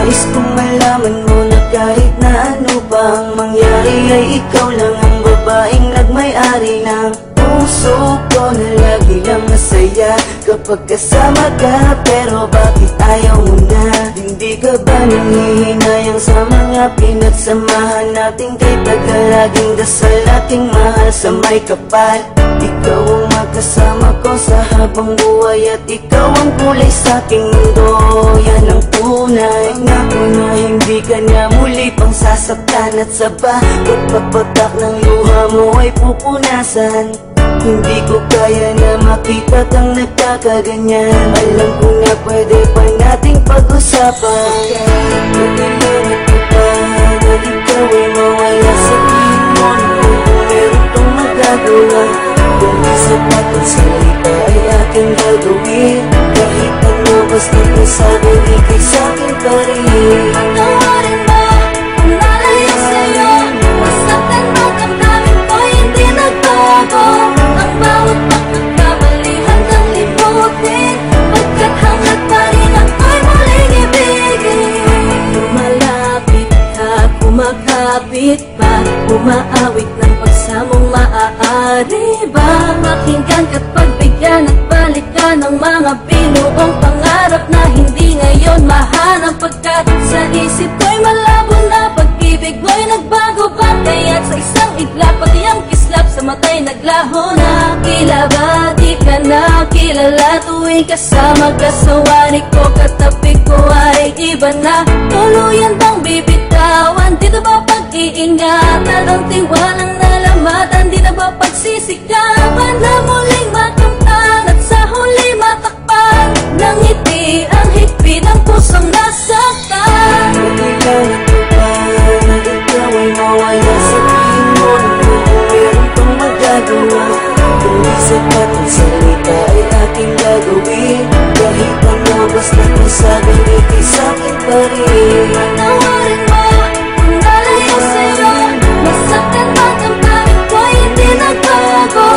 Nais kong malaman mo na kahit na ano pa ang mangyari ay ikaw lang ang babaeng nagmay-ari ng puso ko na lagi lang masaya kapag kasama ka. Pero bakit ayaw mo na? Hindi ka ba nanghihinayang sa mga pinagsamahan natin? Kay tagalaging dasal ating mahal sa may kapal. Ikaw ang makasama ko sa habang buhay at ikaw ang kulay sa aking mundo. Yan ang tunay, ngako na hindi ka na muli pang sasaktan at sa pagpapatak ng luha mo ay pupunasan. Hindi ko kaya na makita kang nagkakaganyan. Alam ko na pwede pa nating pag-usapan. Pagkakalat ko pa na ikaw ay mawala. Sabihin mo na kung meron kang magagawa. Kung isa pa kang salita ay aking gagawin. Kahit ano basta kung sabi ikay sa'kin pa rin. Patawarin mo kung nalayo sa'yo. Masaktan ang damdamin ko hindi nagbago. Ang bawat pagkakamali hanggang limutin. Pagkat hanggat pa rin ako'y muling ibigin. Lumalapit ka, kumakapit pa. Umaawit ng pagsamong maaari ba makinggan ka't pagbigyan at balikan ng mga binuong pangarap na hindi ngayon mahanap. Pagkat sa isip ko'y malabo na pag-ibig mo'y nagbago ba? Kaya't sa isang iglap pati ang kislap sa mata'y naglaho na. Kila ba di ka na kilala tuwing kasama ka sa wari ko? Katabi ko ay iba na. Tuluyan bang bibitawan? Dito ba pag-iingatan? Ang tiwalang nalamatan? Di na ba pagsisikapan na muling makamtan at sa huli matakpan? Nang ngiti ang higpit ng pusong nasaktan. Pagkakalat ko pa na ikaw ay mawala. Sabihin mo na kung meron kang magagawa. Kung isa pa kang salita ay aking gagawin. Kahit ano basta kung sabi ikay sa'kin pa rin. Patawarin mo kung nalayo sa'yo. Masaktan ang damdamin ko hindi nagbago.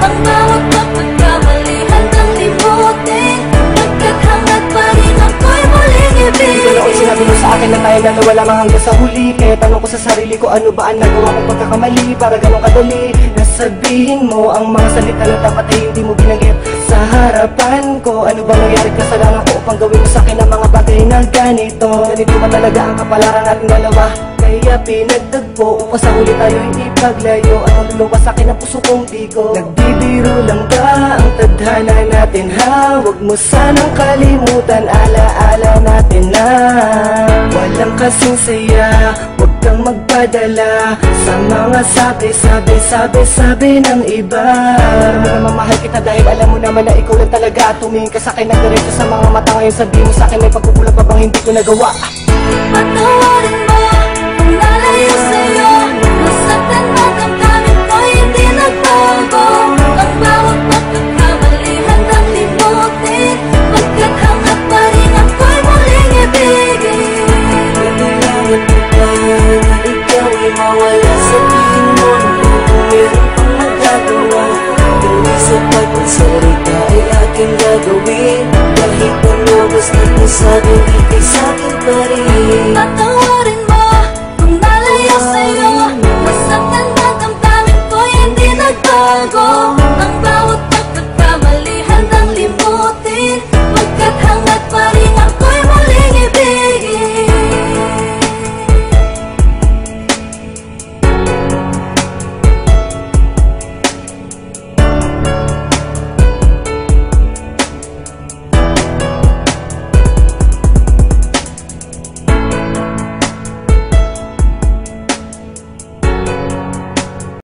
Ang bawat pagkakamali hanggang limutin. Pagkat hanggat pa rin ako'y muling ibigin. Ikaw na sinabi mo sa akin na tayo dalawa lamang hanggang sa huli. Kaya tanong ko sa sarili ko, ano ba ang nagawa kong pagkakamali para ganun kadali? Nasabihin mo ang mga salita na dapat ay hindi mo binanggit sa harapan ko. Ano ba nangyari kasalanan ko upang gawin mo sa akin ang mga bagay na ganito? Ganito ba talaga ang kapalaran natin dalawa? Kaya pinagtagpo upang sa huli tayo hindi paglayo. At ang luluwas sa akin ang puso kong bigo. Nagbibiro lang ba ang tadhana natin ha? Huwag mo sanang kalimutan, alaala natin na walang kasing saya. Huwag kang magpadala sa mga sabi ng iba. Alam mo naman mahal kita dahil alam mo naman na ikaw lang talaga. Tumingin ka sa akin ng diretso sa mga mata. Ngayon sabihin mo sa akin may pagkukulang pa bang hindi ko nagawa? Patawarin mo